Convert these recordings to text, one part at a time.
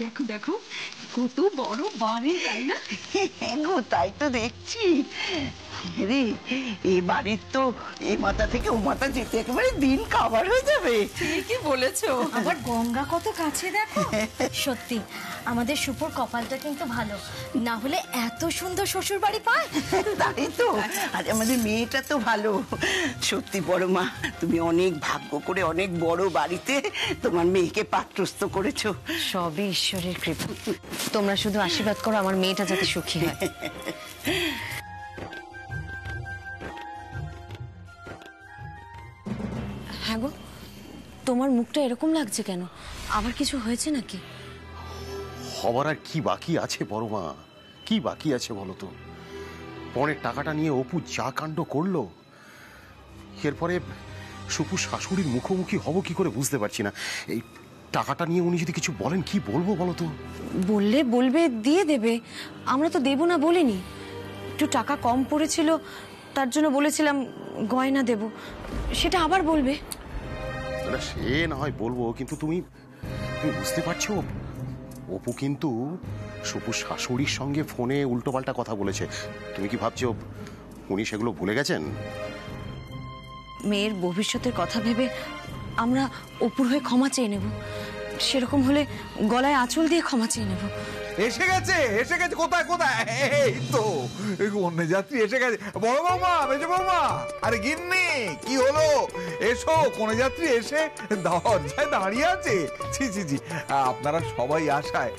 দেখো দেখো কত বড় বাড়ি, তাই না? গো তাই তো দেখছি রে। এই বাড়ির তো এই মাথা থেকে ও মাথা যেতে একেবারে দিন কাভার হয়ে যাবে। ঠিকই বলেছো। আবার গঙ্গা কত কাছে দেখো। সত্যি আমাদের শুভর কপালটা কিন্তু ভালো, না হলে এত সুন্দর শ্বশুর বাড়ি পায়। তাই তো। আর আমাদের মেয়েটা তো ভালো। সত্যি বড় মা, তুমি অনেক ভাগ্য করে অনেক বড় বাড়িতে তোমার মেয়েকে পাত্রস্থ করেছো। সবই ঈশ্বরের কৃপা। তোমরা শুধু আশীর্বাদ করো আমার মেয়েটা যাতে সুখী হয়। হ্যাঁ গো, তোমার মুখটা এরকম লাগছে কেন? আবার কিছু হয়েছে নাকি? হবার আর কি বাকি আছে বড় মা? কি বাকি আছে বলো তো? পরের টাকাটা নিয়ে অপু যা কাণ্ড করলো, এরপরে সুপুর শাশুড়ির মুখোমুখি হব কি করে বুঝতে পারছি না। এই টাকাটা নিয়ে উনি যদি কিছু বলেন, কি বলবো বলো তো? বললে বলবে দিয়ে দেবে, আমরা তো দেব না বলিনি। একটু টাকা কম পড়েছিল তার জন্য বলেছিলাম গয়না দেব, সেটা আবার বলবে। সে না হয় বলবো, কিন্তু তুমি বুঝতে পারছো অপু কিন্তু সুপুর শাশুড়ির সঙ্গে ফোনে উল্টোপাল্টা কথা বলেছে। তুমি কি ভাবছো উনি সেগুলো ভুলে গেছেন? মেয়ের ভবিষ্যতের কথা ভেবে আমরা অপুর হয়ে ক্ষমা চেয়ে নেব। সেরকম হলে গলায় আঁচল দিয়ে ক্ষমা চেয়ে নেব। এসে গেছে এসে গেছে। কোথায় কোথায়? এই তো অন্য যাত্রী এসে গেছে। বড় বৌমা, মেজো বৌমা, আরে গিন্নি কি হলো? এসো, কোন যাত্রী এসে দরজায় দাঁড়িয়ে আছে। ছি ছি ছি, আপনারা সবাই আসায়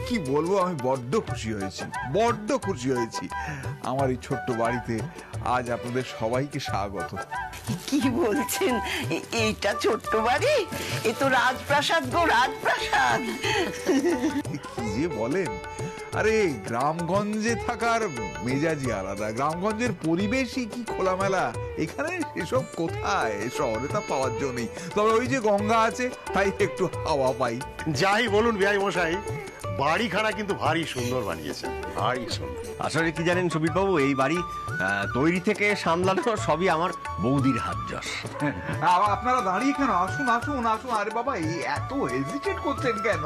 কি বলবো, আমি বড্ড খুশি হয়েছি, বড্ড খুশি হয়েছি। আমার এই ছোট্ট বাড়িতে আজ আপনাদের সবাইকে স্বাগত। কি বলছেন? এইটা ছোট্ট বাড়ি? এ তো রাজপ্রাসাদ গো, রাজপ্রাসাদ। কি যে বলেন! আরে গ্রামগঞ্জে থাকার মেজাজই আলাদা, গ্রামগঞ্জের পরিবেশই কি খোলামেলা। এখানে এসব কোথায়? শহরে তা পাওয়ার জন্যই। তবে ওই যে গঙ্গা আছে, তাই একটু হাওয়া পাই। যাই বলুন বিআই মশাই, বাড়িখানা কিন্তু ভারী সুন্দর বানিয়েছেন, ভারী সুন্দর। আসলে কি জানেন সুবীর বাবু, এই বাড়ি তৈরি থেকে সামলানো সবই আমার বৌদির হাত যশ। আপনারা দাঁড়িয়ে কেন? আসুন আসুন আসুন। আরে বাবা, এই এত হেজিটেট করছেন কেন?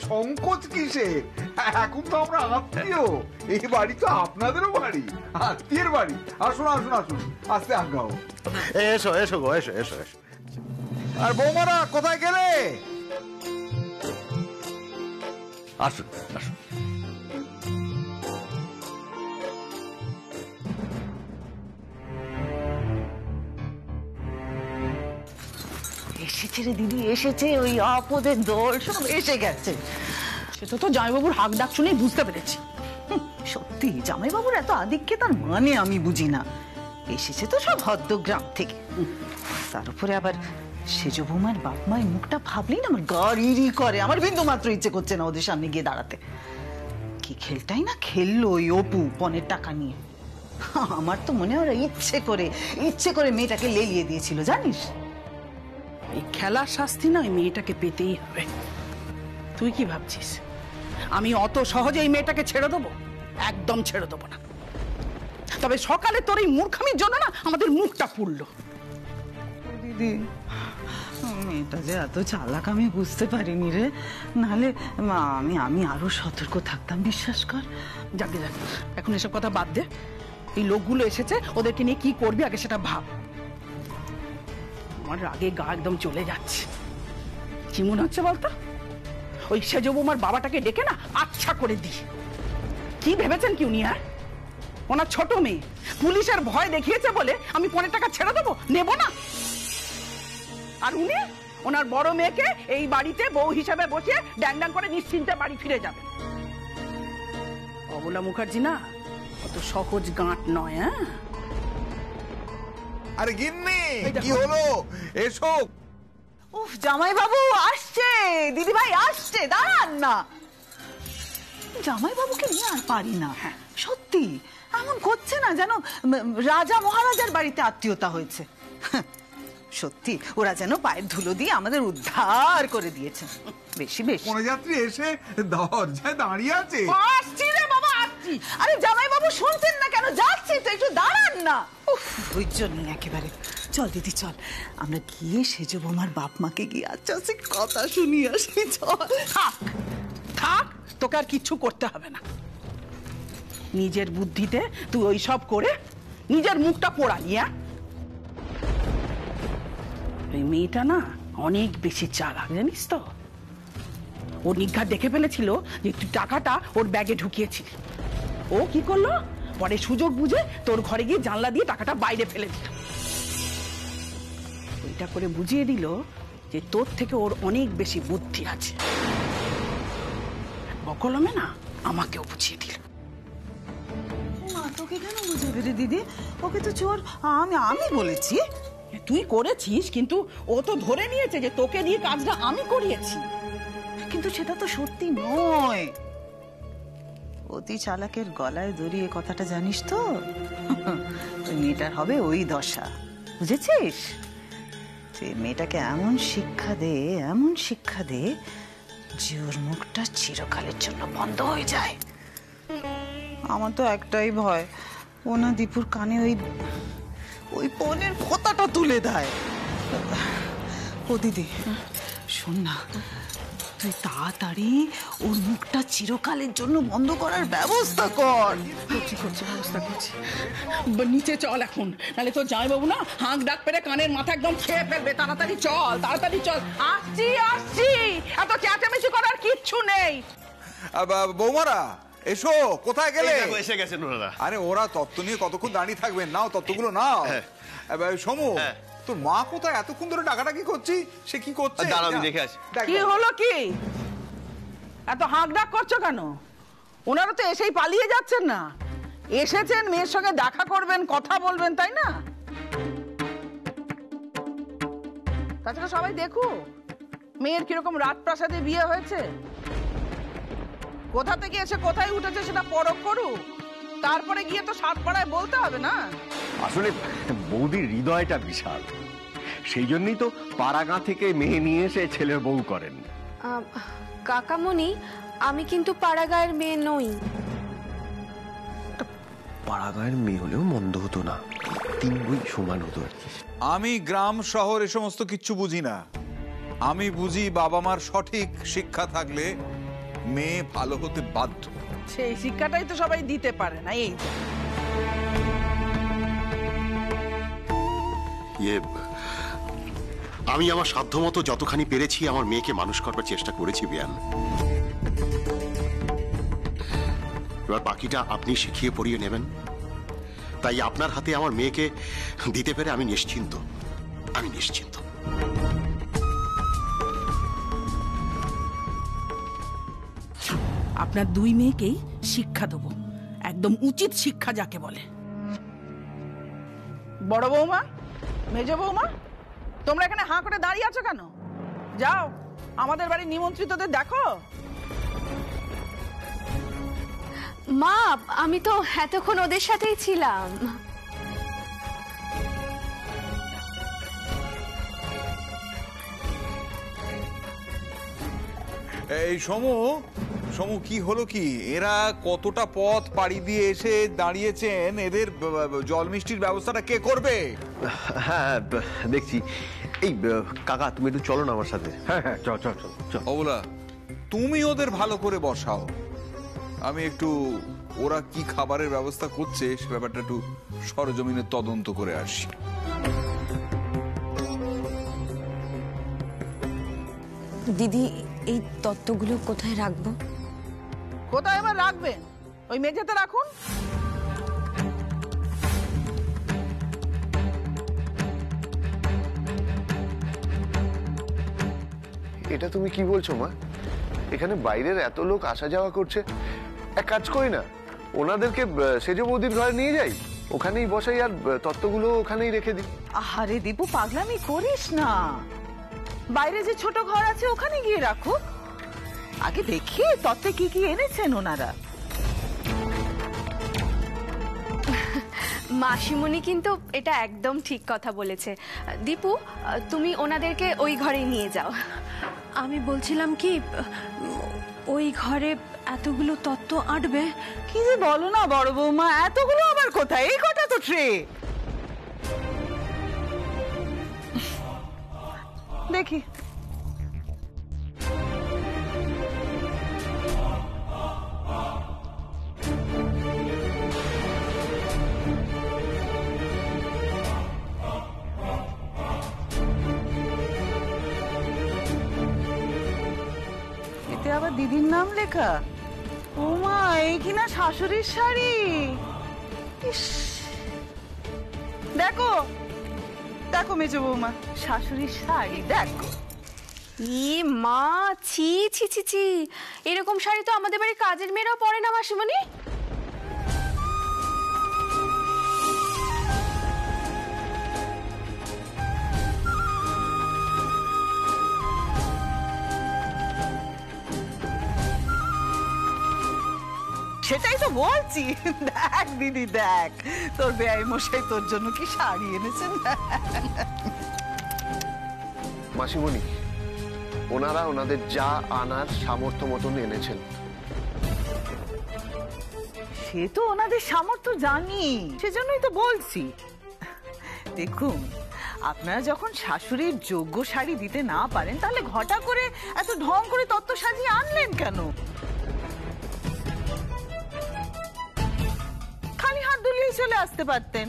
সংকোচ কিসে? এখন তো আমরা আত্মীয়, এই বাড়ি তো আপনাদেরও বাড়ি, আত্মীয়ের বাড়ি। আসুন আসুন আসুন, আস্তে আজ্ঞাও। এসো এসো গো, এসো এসো এসো। আর বৌমারা কোথায় গেলে? আসুন আসুন। এসেছে রে দিদি, এসেছে। ওই আপদের দল সব এসে গেছে। সেটা তো জামাইবাবুর হাক ডাক শুনেই বুঝতে পেরেছি। সত্যি জামাইবাবুর এত আধিক্যে তার মানে আমি বুঝি না। এসেছে তো সব হদ্দগ্রাম থেকে, তার উপরে আবার সেজ বৌমার বাপ মায়ের মুখটা ভাবলেই না আমার গাড়ি করে। আমার বিন্দু মাত্র ইচ্ছে করছে না ওদের সামনে গিয়ে দাঁড়াতে। কি খেলটাই না খেললো ওই অপু পনের টাকা নিয়ে। আমার তো মনে হয় ইচ্ছে করে মেয়েটাকে লেলিয়ে দিয়েছিল, জানিস? এই খেলার শাস্তি না ওই মেয়েটাকে পেতেই হবে। তুই কি ভাবছিস আমি অত সহজে এই মেয়েটাকে ছেড়ে দেবো? একদম ছেড়ে দেবো না। তবে সকালে তোর এই মূর্খামির জন্য না আমাদের মুখটা পুড়লো। দিদি, মেয়েটা যে এত চালাক আমি বুঝতে পারিনি রে। নাহলে আমি আরো সতর্ক থাকতাম, বিশ্বাস কর। যাকে যাকে এখন এসব কথা বাদ দে। এই লোকগুলো এসেছে, ওদেরকে নিয়ে কি করবি আগে সেটা ভাব। আমার রাগে গা একদম চলে যাচ্ছে। কি মনে হচ্ছে বলতো? ওই সেজ বৌমার বাবাটাকে ডেকে না আচ্ছা করে দি। কি ভেবেছেন কি উনি? আর ওনার ছোট মেয়ে পুলিশের ভয় দেখিয়েছে বলে আমি 15 টাকা ছেড়ে দেবো, নেব না। আর উনি ওনার বড় মেয়েকে এই বাড়িতে বউ হিসেবে বসে ড্যাং ড্যাং করে নিশ্চিন্তে বাড়ি ফিরে যাবে। অবলা মুখার্জি না অত সহজ গাঁট নয়। হ্যাঁ, আরে গিন্নি কি হলো? এসো। উফ, জামাইবাবু আসছে, দিদি ভাই আসছে, দাঁড়ান না। জামাইবাবুকে নিয়ে আর পারি না। সত্যি এমন করছে না যেন রাজা মহারাজার বাড়িতে আত্মীয়তা হয়েছে। সত্যি ওরা যেন পায়ের ধুলো দিয়ে আমাদের উদ্ধার করে দিয়েছে। বেশি বেশি। কোন যাত্রী এসে দরজায় দাঁড়িয়ে আছে? আসছি রে বাবা, আসছি। আরে জামাইবাবু শুনছেন না কেন? যাচ্ছি তো, একটু দাঁড়ান না। উফ, ধৈর্য নেই একেবারে। চল দিদি চল, আমরা গিয়ে সেজ বৌমার বাপ মাকে গিয়ে আচ্ছা কথা শুনিয়ে আসি। চল। থাক, থাক, তোকে আর কিচ্ছু করতে হবে না। নিজের বুদ্ধিতে তুই ওই সব করে নিজের মুখটা পোড়ালি। এই মেয়েটা না অনেক বেশি চালাক, জানিস তো। ও নিঘাত দেখে ফেলেছিল যে তুই টাকাটা ওর ব্যাগে ঢুকিয়েছিলি। ও কি করলো, পরে সুযোগ বুঝে তোর ঘরে গিয়ে জানলা দিয়ে টাকাটা বাইরে ফেলে দিল। ওইটা করে বুঝিয়ে দিল যে তোর থেকে ওর অনেক বেশি বুদ্ধি আছে। অকলমে না আমাকেও বুঝিয়ে দিল। মা তোকে কেন বুঝাবে রে দিদি? ওকে তো চোর আমি বলেছি। তুই করেছিস, কিন্তু ও তো ধরে নিয়েছে যে তোকে দিয়ে কাজটা আমি করিয়েছি। কিন্তু সেটা তো সত্যি নয়। অতি চালাকের গলায় দড়িয়ে কথাটা জানিস তো? ওই মেয়েটার হবে ওই দশা, বুঝেছিস? যে মেয়েটাকে এমন শিক্ষা দে যে ওর মুখটা চিরকালের জন্য বন্ধ হয়ে যায়। আমার তো একটাই ভয়, ও না দীপুর কানে ওই পনের কথাটা তুলে দেয়। ও দিদি শোন না, তুই তাড়াতাড়ি ওর মুখটা চিরকালের জন্য বন্ধ করার ব্যবস্থা কর। করছি ব্যবস্থা করছি। নিচে চল এখন, নাহলে তো জামাইবাবু না হাঁক ডাক পেরে কানের মাথা একদম খেয়ে ফেলবে। তাড়াতাড়ি চল, তাড়াতাড়ি চল। আসছি, এত চেঁচামেচি করার কিচ্ছু নেই। বৌমারা এসো, কোথায় গেলে? এসে গেছেন ওনারা। আরে ওরা তত্ত্ব নিয়ে কতক্ষণ দাঁড়িয়ে থাকবেন, নাও তত্ত্বগুলো নাও। সমু, তোর মা কোথায়? এতক্ষণ ধরে ডাকাডাকি করছি, সে কি করছে? দাঁড়াও, আমি দেখে আসি। কি হলো, কি এত হাঁক ডাক করছো কেন? ওনারা তো এসেই পালিয়ে যাচ্ছেন না। এসেছেন মেয়ের সঙ্গে দেখা করবেন, কথা বলবেন, তাই না? তাছাড়া সবাই দেখুক মেয়ের কিরকম রাজপ্রাসাদে বিয়ে হয়েছে। কোথা থেকে এসে কোথায় উঠেছে সেটা পরখ করুক, তারপরে গিয়ে তো সাত পাড়ায় বলতে হবে না। আসলে বৌদির হৃদয়টা বিশাল, সেই জন্যই তো পাড়াগাঁ থেকে মেয়ে নিয়ে এসে ছেলের বউ করেন। কাকামণি, আমি কিন্তু পাড়াগাঁয়ের মেয়ে নই। পাড়াগাঁয়ের মেয়ে হলেও মন্দ হতো না, তিন বই সমান হতো আর কি। আমি গ্রাম শহর এ সমস্ত কিচ্ছু বুঝি না। আমি বুঝি বাবা মার সঠিক শিক্ষা থাকলে মেয়ে ভালো হতে বাধ্য। সেই শিক্ষাটাই তো সবাই দিতে পারে না। এই আমি আমার সাধ্যমতো যতখানি পেরেছি আমার মেয়েকে মানুষ করবার চেষ্টা করেছি বিয়ান। এবার বাকিটা আপনি শিখিয়ে পড়িয়ে নেবেন। তাই আপনার হাতে আমার মেয়েকে দিতে পেরে আমি নিশ্চিন্ত। আপনার দুই মেয়েকেই শিক্ষা দেবো, একদম উচিত শিক্ষা যাকে বলে। বড় বৌমা, মেজ বৌমা, তোমরা এখানে হাঁ করে দাঁড়িয়ে আছো কেন? যাও আমাদের বাড়ির নিমন্ত্রিতদের দেখো। মা, আমি তো এতক্ষণ ওদের সাথেই ছিলাম। এই সমু, কি হলো কি? এরা কতটা পথ পাড়ি দিয়ে এসে দাঁড়িয়েছেন, এদের জল মিষ্টির ব্যবস্থাটা কে করবে? হ্যাঁ দেখছি। এই কাকা, তুমি একটু চলো না আমার সাথে। হ্যাঁ চল। অবলা, তুমি ওদের ভালো করে বসাও। আমি একটু ওরা কি খাবারের ব্যবস্থা করছে সে ব্যাপারটা একটু সরজমিনে তদন্ত করে আসি। দিদি, এই তত্ত্বগুলো কোথায় রাখবো? কোথায় এবার রাখবেন? ওই মেঝেতে রাখুন। এটা তুমি কি বলছো মা? এখানে বাইরের এত লোক আসা যাওয়া করছে, এক কাজ করি না, ওনাদেরকে সেজ বৌদির ঘরে নিয়ে যাই, ওখানেই বসাই আর তত্ত্বগুলো ওখানেই রেখে দিই। আরে দীপু, পাগলামি করিস না। বাইরে যে ছোট ঘর আছে ওখানে গিয়ে রাখো। আগে দেখি তত্ত্বে কি কি এনেছেন ওনারা। মাসিমণি কিন্তু এটা একদম ঠিক কথা বলেছে। দীপু, তুমি ওনাদেরকে ওই ঘরে নিয়ে যাও। আমি বলছিলাম কি, ওই ঘরে এতগুলো তত্ত্ব আটবে? কি যে বলো না বড় বৌমা, এতগুলো আবার কোথায়? এই কটা তো ট্রে। দেখি আবার দিদির নাম লেখা। ও মা, এই কিনা শাশুড়ির শাড়ি। ইস, দেখো দেখো মেজো বৌমা, শাশুড়ির শাড়ি দেখো। ই মা, ছি ছি ছি ছি, এরকম শাড়ি তো আমাদের বাড়ির কাজের মেয়েরাও পরে না মাসিমণি। সেটাই তো বলছি, দেখ দিদি দেখ, তোর বেয়াই মশাই তোর জন্য কি শাড়ি এনেছেন। মাসিমণি, ওনারা ওনাদের যা আনার সামর্থ্য মতন এনেছেন। সে তো ওনাদের সামর্থ্য জানি, সেজন্যই তো বলছি। দেখুন, আপনারা যখন শাশুড়ির যোগ্য শাড়ি দিতে না পারেন, তাহলে ঘটা করে এত ঢং করে তত্ত্ব সাজিয়ে আনলেন কেন? খালি হাত দুলিয়ে চলে আসতে পারতেন।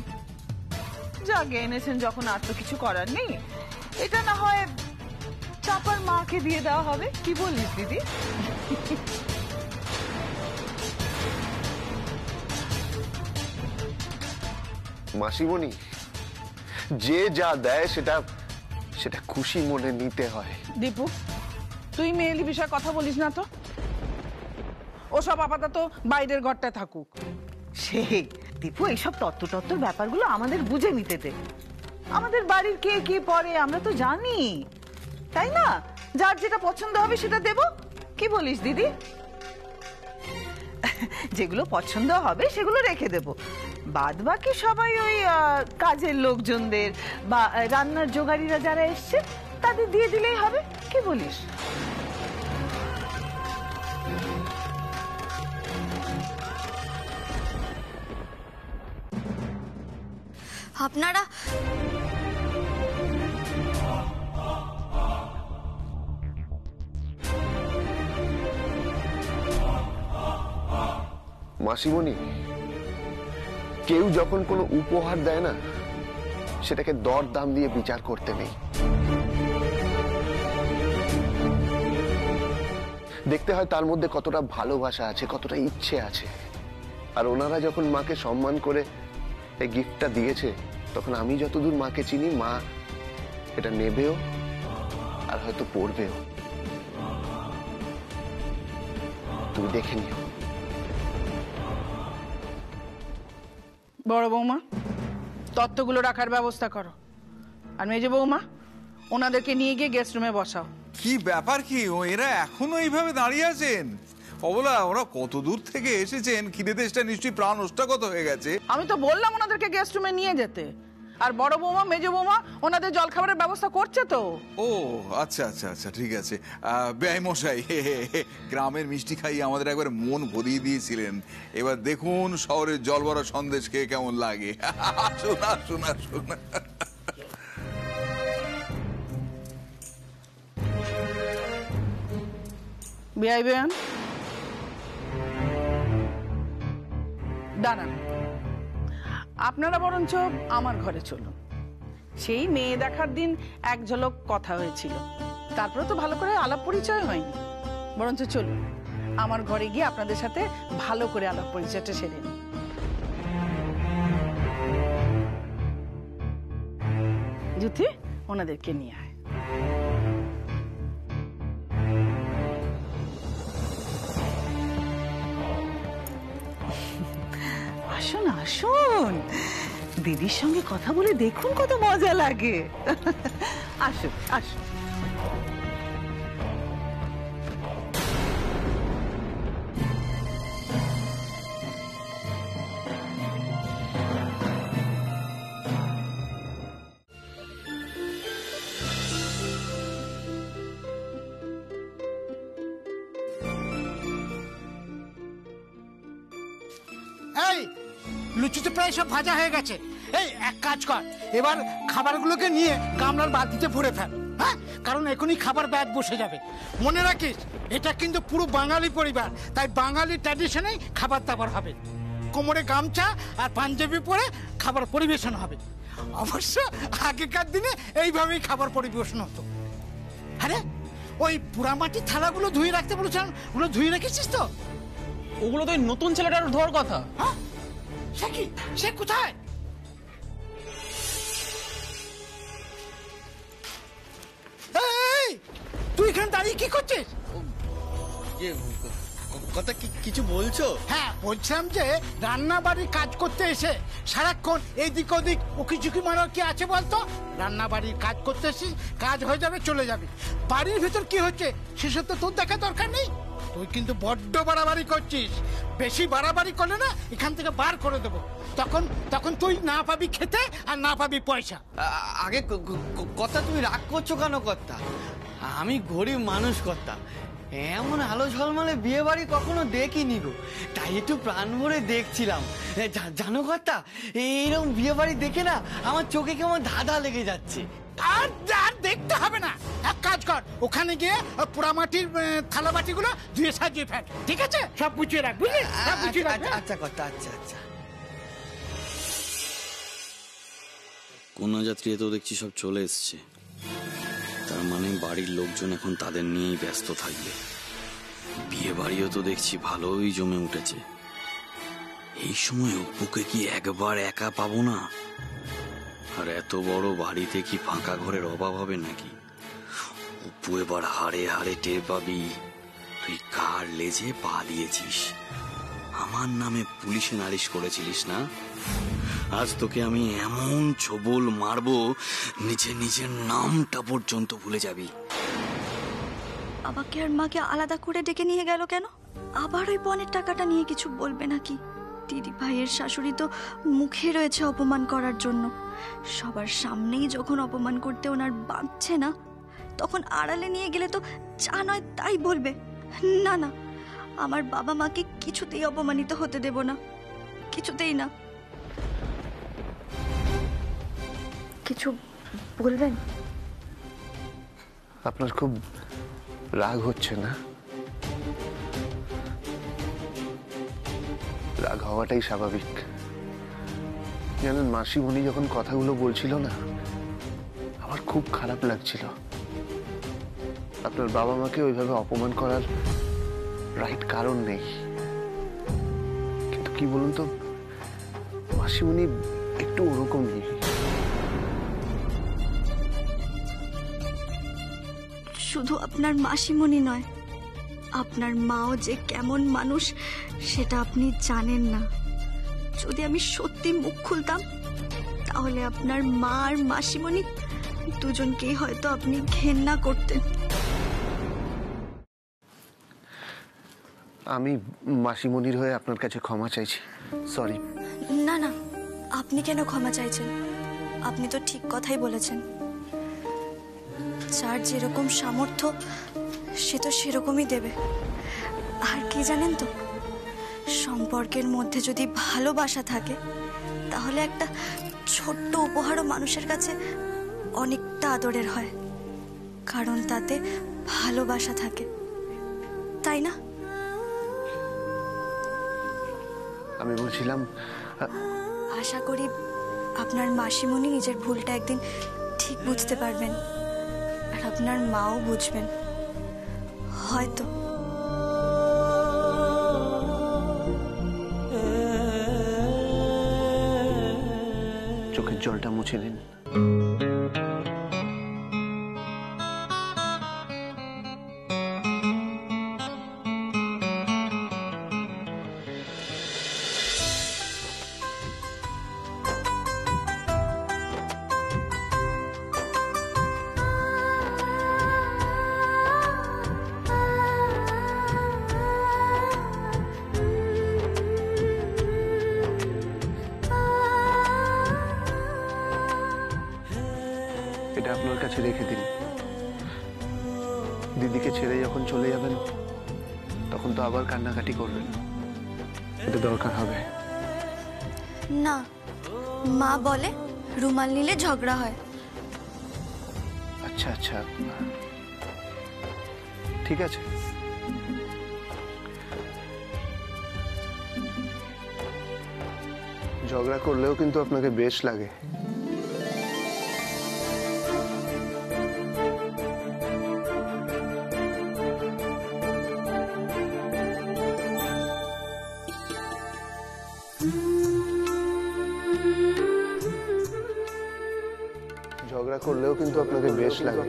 জাগে এনেছেন যখন, আর তো কিছু করার নেই। এটা না হয় চাপার মাকে দিয়ে দেওয়া হবে, কি বলিস দিদি? মাসিমণি, যে যা দেয় সেটা সেটা খুশি মনে নিতে হয়। দীপু, তুই মেয়েলি বিষয়ে কথা বলিস না তো। ওসব আপাতত বাইরের ঘরটায় থাকুক। সে দীপু, এইসব তত্ত্বর ব্যাপারগুলো আমাদের বুঝে নিতে দে। আমাদের বাড়ির কে কি পরে আমরা তো জানি, তাই না? যার যেটা পছন্দ হবে সেটা দেব, কি বলিস দিদি? যেগুলো পছন্দ হবে সেগুলো রেখে দেব, বাদ বাকি সবাই ওই কাজের লোকজনদের বা রান্নার জোগাড়িরা যারা এসছে তাদের দিয়ে দিলেই হবে, কি বলিস? আপনারা মাসিমণি, কেউ যখন কোনো উপহার দেয় না, সেটাকে দর দাম দিয়ে বিচার করতে নেই। দেখতে হয় তার মধ্যে কতটা ভালোবাসা আছে, কতটা ইচ্ছে আছে। আর ওনারা যখন মাকে সম্মান করে এই গিফটটা দিয়েছে, তখন আমি যতদূর মাকে চিনি, মা এটা নেবেও আর হয়তো পড়বেও। তুমি দেখে নিও। বড় বৌমা, তত্ত্বগুলো রাখার ব্যবস্থা করো। আর মেজো বৌমা, ওনাদেরকে নিয়ে গিয়ে গেস্ট রুমে বসাও। কি ব্যাপার কি, ও এরা এখনো এইভাবে দাঁড়িয়ে আছেন? অবলা, ওরা কত দূর থেকে এসেছেন, খিদে দেশটা নিশ্চয়ই প্রাণ ওষ্ঠাগত হয়ে গেছে। আমি তো বললাম ওনাদেরকে গেস্ট রুমে নিয়ে যেতে। আর বড় বৌমা, মেজো বৌমা ওনাদের জলখাবারের ব্যবস্থা করছে তো। ও আচ্ছা আচ্ছা আচ্ছা, ঠিক আছে। ব্যয় মশাই, গ্রামের মিষ্টি খাইয়ে আমাদের একবার মন ভরিয়ে দিয়েছিলেন। এবার দেখুন শহরের জল ভরা সন্দেশ খেয়ে কেমন লাগে। আসুন আসুন আসুন। বিআই বেয়ান, দাঁড়ান। আপনারা বরঞ্চ আমার ঘরে চলুন। সেই মেয়ে দেখার দিন এক ঝলক কথা হয়েছিল, তারপরে তো ভালো করে আলাপ পরিচয় হয়নি। বরঞ্চ চলুন, আমার ঘরে গিয়ে আপনাদের সাথে ভালো করে আলাপ পরিচয়টা সেরে নিন। জ্যোতি, ওনাদেরকে নিয়ে আয়। আসুন আসুন, দিদির সঙ্গে কথা বলে দেখুন কত মজা লাগে। আসুন আসুন। এই লুচি তো প্রায় সব ভাজা হয়ে গেছে। এই এক কাজ কর, এবার খাবারগুলোকে নিয়ে গামলার বালতিতে ভরে ফেল, হ্যাঁ? কারণ এখনই খাবার ব্যাগ বসে যাবে। মনে রাখিস, এটা কিন্তু পুরো বাঙালি পরিবার, তাই বাঙালি ট্র্যাডিশনেই খাবার দাবার হবে। কোমরে গামছা আর পাঞ্জাবি পরে খাবার পরিবেশন হবে। অবশ্য আগেকার দিনে এইভাবেই খাবার পরিবেশন হতো। আরে ওই পোড়ামাটির থালাগুলো ধুয়ে রাখতে বলেছিলাম, ওগুলো ধুয়ে রেখেছিস তো? ওগুলো তো ওই নতুন ছেলেটার ধোয়ার কথা। হ্যাঁ, সে কি, সে কোথায়? এই, তুই এখানে দাঁড়িয়ে কি করছিস? কথা কিছু বলছো? হ্যাঁ, বলছিলাম যে রান্না বাড়ির কাজ করতে এসে সারাক্ষণ এদিক ওদিক উকি মারার কি আছে বলতো? রান্না বাড়ির কাজ করতে এসেছিস, কাজ হয়ে যাবে, চলে যাবে। বাড়ির ভেতর কি হচ্ছে সেসব তো তোর দেখা দরকার নেই। তুই কিন্তু বড্ড বাড়াবাড়ি করছিস। বেশি বাড়াবাড়ি করলে না এখান থেকে বার করে দেবো। তখন তুই না পাবি খেতে আর না পাবি পয়সা। আগে কথা তুমি রাগ করছো কেন কর্তা? আমি গরিব মানুষ কর্তা, এমন আলো ঝলমলে বিয়ে বাড়ি কখনো দেখিনি গো, তাই একটু প্রাণ ভরে দেখছিলাম। জানো কর্তা, এইরকম বিয়ে বাড়ি দেখে না আমার চোখে কেমন ধাঁধা লেগে যাচ্ছে। আর দেখতে হবে না, এক কাজ কর, ওখানে গিয়ে পোড়ামাটির থালা বাটিগুলো ধুয়ে সাজিয়ে ফেল, ঠিক আছে? সব গুছিয়ে রাখ, বুঝলি? সব গুছিয়ে রাখ। আচ্ছা কর্তা, আচ্ছা আচ্ছা। কন্যা যাত্রী তো দেখছি সব চলে এসছে, তার মানে বাড়ির লোকজন এখন তাদের নিয়েই ব্যস্ত থাকবে। বিয়ে বাড়িও তো দেখছি ভালোই জমে উঠেছে। এই সময় অপুকে কি একবার একা পাবো না? আর এত বড় বাড়িতে কি ফাঁকা ঘরের অভাব হবে নাকি? অপু এবার হাড়ে হাড়ে টের পাবি তুই কার লেজে পা দিয়েছিস। আমার নামে পুলিশে নালিশ করেছিলিস না? আজ তোকে আমি এমন ছোবল মারবো নিজের নামটা পর্যন্ত ভুলে যাবি। বাবাকে আর মাকে আলাদা করে ডেকে নিয়ে গেল কেন? আবার ওই পণের টাকাটা নিয়ে কিছু বলবে নাকি? দিদি ভাইয়ের শাশুড়ি তো মুখে রয়েছে অপমান করার জন্য। সবার সামনেই যখন অপমান করতে ওনার বাঁধছে না, তখন আড়ালে নিয়ে গেলে তো যা নয় তাই বলবে। না না, আমার বাবা মাকে কিছুতেই অপমানিত হতে দেব না, কিছুতেই না। কিছু বলবেন? আপনার খুব রাগ হচ্ছে না? রাগ হওয়াটাই স্বাভাবিক। জানেন, মাসিমণি যখন কথাগুলো বলছিল না, আমার খুব খারাপ লাগছিল। আপনার বাবা মাকে ওইভাবে অপমান করার রাইট কারণ নেই, কিন্তু কি বলুন তো, মাসিমণি একটু ওরকমই। শুধু আপনার মাসিমণি নয়, আপনার মাও যে কেমন মানুষ সেটা আপনি জানেন না। যদি আমি সত্যি মুখ খুলতাম, তাহলে আপনার মা আর মাসিমণি দুজনকেই হয়তো আপনি ঘেন্না করতেন। আমি মাসিমণির হয়ে আপনার কাছে ক্ষমা চাইছি, সরি। না না, আপনি কেন ক্ষমা চাইছেন? আপনি তো ঠিক কথাই বলেছেন। যার যেরকম সামর্থ্য সে তো সেরকমই দেবে। আর কি জানেন তো, সম্পর্কের মধ্যে যদি ভালোবাসা থাকে, তাহলে একটা ছোট্ট উপহারও মানুষের কাছে অনেকটা আদরের হয়, কারণ তাতে ভালোবাসা থাকে, তাই না? আমি বলছিলাম, আশা করি আপনার মাসিমণি নিজের ভুলটা একদিন ঠিক বুঝতে পারবেন, আর আপনার মাও বুঝবেন হয়তো। চোখের জলটা মুছে নিন। এটা আপনার কাছে রেখে দিন। দিদিকে ছেড়ে যখন চলে যাবেন, তখন তো আবার কান্নাকাটি করবেন, এটা দরকার হবে না। মা বলে রুমাল নিলে ঝগড়া হয়। আচ্ছা আচ্ছা, ঠিক আছে। ঝগড়া করলেও কিন্তু আপনাকে বেশ লাগে। ঝগড়া করলেও কিন্তু আপনাকে বেশ লাগে,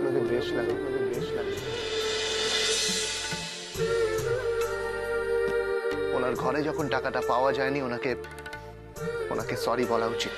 ওনার ঘরে যখন টাকাটা পাওয়া যায়নি ওনাকে সরি বলা উচিত।